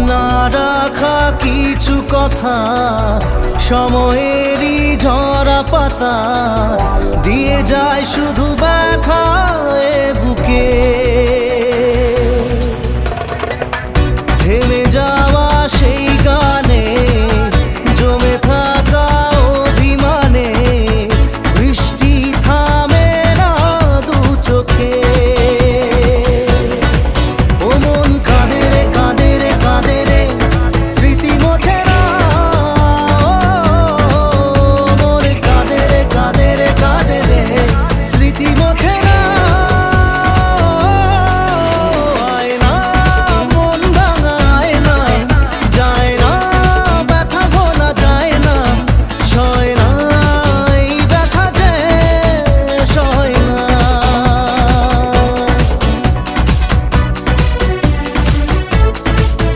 না রাখা কিছু কথা সময়েরই ঝরা পাতা দিয়ে যায় শুধু ব্যথায় বুকে থেমে যাওয়া